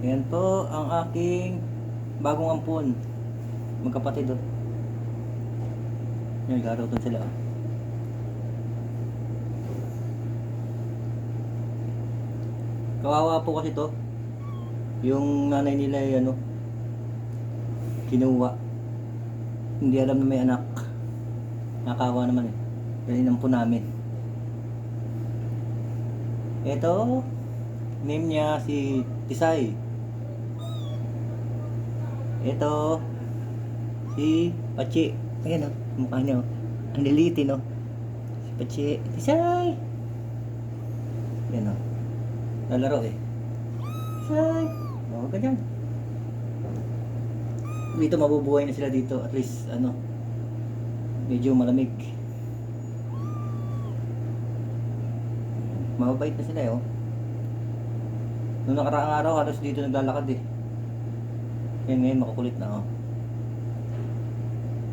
Yan po ang aking bagong ampon. Magkapatid oh. Yan, garotan sila. Kawawa po kasi to. Yung nanay nila ay ano, kinuha. Hindi alam na may anak. Nakawa naman eh. Dahil inampon namin. Ito, name niya si Tisay. Ito, si Pachi. Ayan oh, mukha niya oh. Ang lilitin oh. Si Pachi. Tisay! Yan oh. Lalaro eh. Tisay! Oh, ganyan. Dito mabubuhay na sila dito. At least, ano, medyo malamig. Mababait na sila eh oh. Noong nakaraang araw, halos dito naglalakad eh. Yan ngayon, makukulit na oh.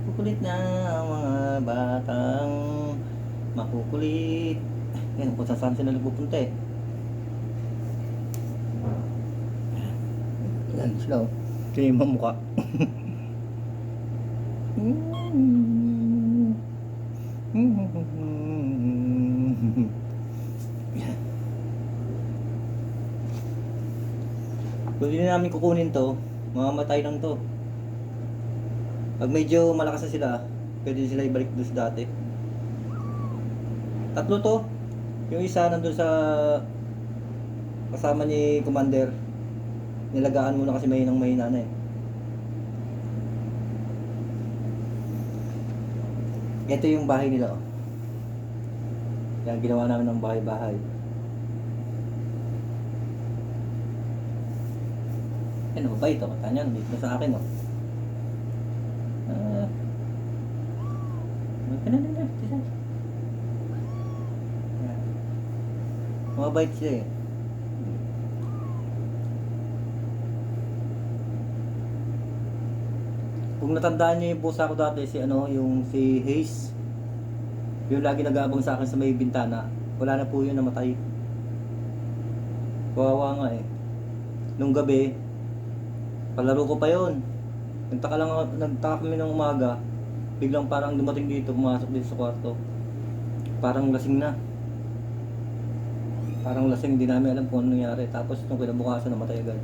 Makukulit na ang mga batang makukulit. Yan, kung saan sila nagpupunta eh. Yan sila oh. Ito yung mamukha. Kung hindi na namin kukunin to, mamamatay lang to. Pag medyo malakas na sila, pwede sila ibalik doon sa dati. Tatlo to. Yung isa nandun sa kasama ni Commander. Nilagaan muna kasi mahina na eh. Ito yung bahay nila oh. Yan, ginawa namin ng bahay-bahay. Yan, mabait oh. Kanya, dito sa akin oh. Mabait siya eh. Kung natandaan niyo yung pusa ko dati, si ano, yung si Hayes, yung lagi nag-aabang sa akin sa may bintana, wala na po yun, namatay. Kawawa nga eh. Nung gabi, palaro ko pa yun. Nagtaka kami ng umaga, biglang parang dumating dito, pumasok dito sa kwarto. Parang lasing na. Parang lasing, hindi namin alam kung ano nangyari. Tapos nung kinabukasan, namatay agad.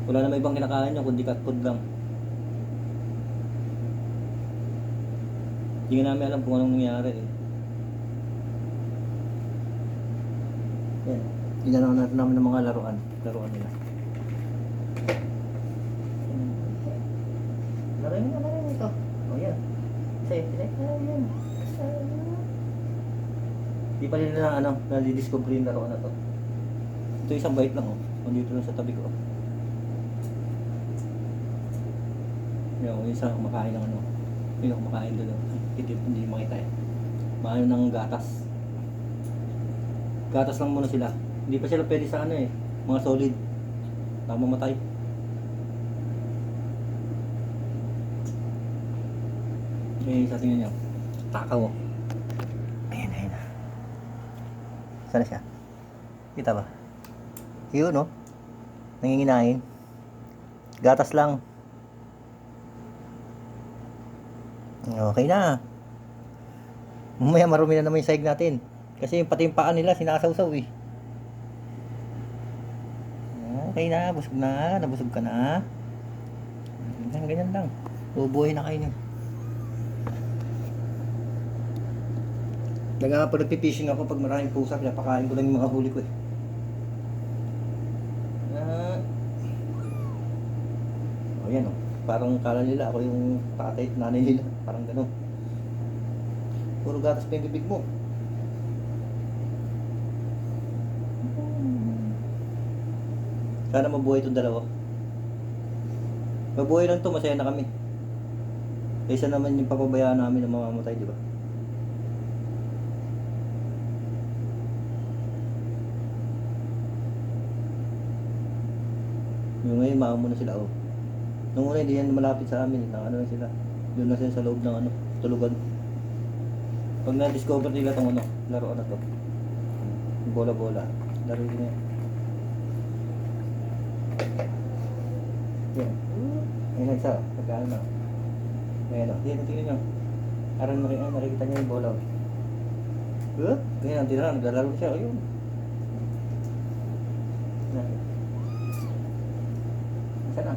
Wala na may ibang kinakain niya, kundi cat food lang. Hindi namin alam kung anong nangyari eh. Yan. Inanaw natin namin ng mga laruan nila. Laruin ito. O yan. Say, yan. Di pa nila na nadidiscover yung laruan na to. Ito isang bite lang oh. Nandito lang sa tabi ko. Yung isa kumakain ng ano. Yung kumakain doon. Hindi makita eh. Maano ng gatas. Gatas lang muna sila. Hindi pa sila pwede sa ano eh. Mga solid. Namamatay. Eh, sa tingin nyo. Takaw oh. Ayan. Sana siya? Kita ba? Yun no? Nanginginain. Gatas lang. Okay na. Mamaya marumi na naman yung sahig natin. Kasi pati yung paa nila sinasawsaw eh. Okay na, busog na. Nabusog ka na. Ganyan lang. Bubuhay na kayo nyo. Daga pa nagpipishing ako pag maraming pusa. Pinapakain ko lang yung mga huli ko eh. O yan o. Parang kala nila ako yung tatay at nanay nila. Parang gano'n. Puro gatas pa yung bibig mo. Sana mabuhay itong dalawa. Mabuhay lang to, masaya na kami. Kaysa naman yung papabayaan namin na mamamatay, di ba? Yung ngayon, maamo na sila oh. Nung una hindi yan malapit sa amin, ano na sila. Doon na sila sa loob ng ano, tulugan. Pag na-discover nila itong ano, laruan na to. Bola-bola. Laro din yan. Yan. Ayun na isa. Pagkaan na. Ayan o. Yan, tingnan nyo. Parang nakikita nyo yung bola. Ganyan, tira na. Naglalaro siya. Ayun. Saan na?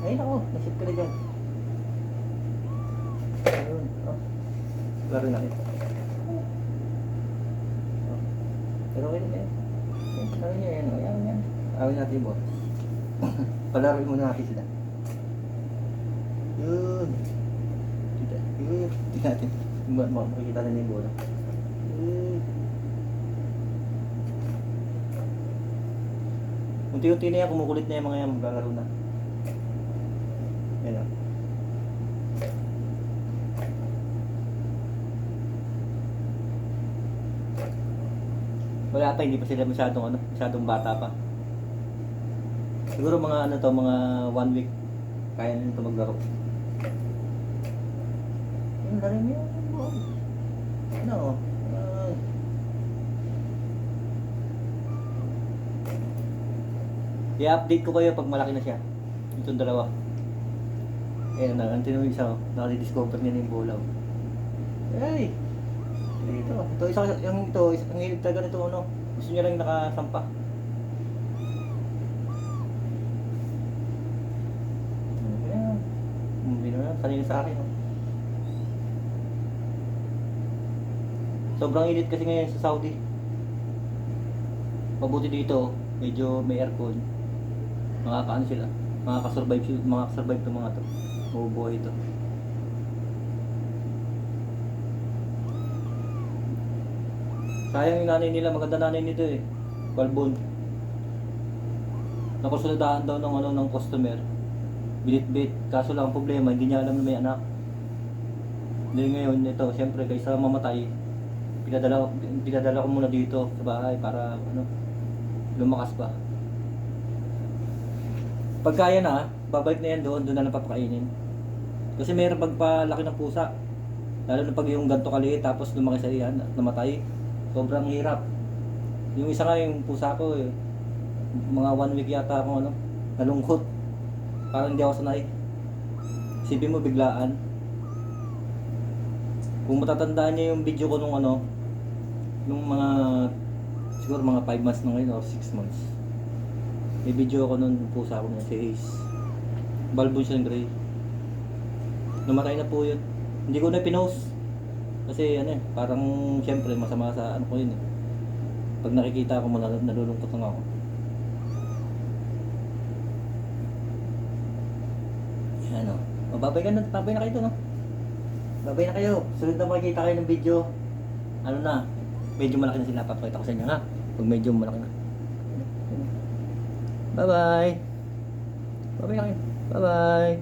Ayun ako. Nasip ka na dyan. Ayun. Oh. Laro na kita. Oh. Pero okay na yan. Laro niya yan. Ayan yan. Awin natin yung bola. Palaroin muna natin sila. Yun. Kita. Yun. Tingnan natin. Makikita na yung bola. Yun. Unti-unti na yan. Kumukulit na yung mga yan. Maglalaro na. Yan o. Wala pa. Hindi pa sila masyadong bata pa. Siguro mga ano to, mga 1 week kaya nito maglaro. Yung laro niya, ano, i-update ko kayo pag malaki na siya. Itong dalawa. Ayan na, ang tinong isa, nakadiscover niya na yung bola. Ay! Ito isa, yung ito, ang hilig talaga nito, ano, gusto niya lang nakasampa. Kanina sa akin. Oh. Sobrang init kasi ngayon sa Saudi. Mabuti dito, medyo may aircon. Makakaano sila. Makakasurvive itong mga to. Mabubuhay ito. Sayang yung nanay nila, maganda nanay nito eh. Balbon. Nakusuladahan daw ng customer. Binit-bit. Kaso lang ang problema, hindi niya alam na may anak. Dahil ngayon, ito, siyempre, kaysa mamatay, pinadala ko muna dito sa bahay para, lumakas pa. Pagkaya na, babalik na yan doon na napapakainin. Kasi mayroon pagpalaki ng pusa. Lalo na pag yung ganito kaliit, tapos lumaki sa iyan, namatay. Sobrang hirap. Yung isa nga, yung pusa ko, mga 1 week yata akong, nalungkot. Parang hindi ako sanay. Isipin mo biglaan. Kung matatandaan niyo yung video ko nung mga siguro mga 5 months na ngayon or 6 months. May video ako nung pusa ko na si Ace. Balbon siyang gray. Namatay na po yun. Hindi ko na pinost. Kasi parang syempre masama sa ko yun eh. Pag nakikita ko nalulungkot lang ako. Babay na kayo to, no? Babay na kayo. Sunod na makikita kayo ng video. Medyo malaki na sila. Papakita ko sa inyo, ha? Pag medyo malaki na. Bye-bye. Babay na kayo. Bye-bye.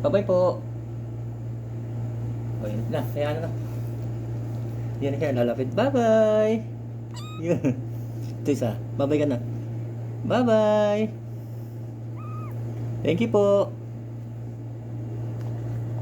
Bye-bye po. Okay na. Kaya na. Yan na siya. Lalapit. Bye-bye. Yun. Ito isa. Bye-bye ka na. Bye-bye. Thank you po.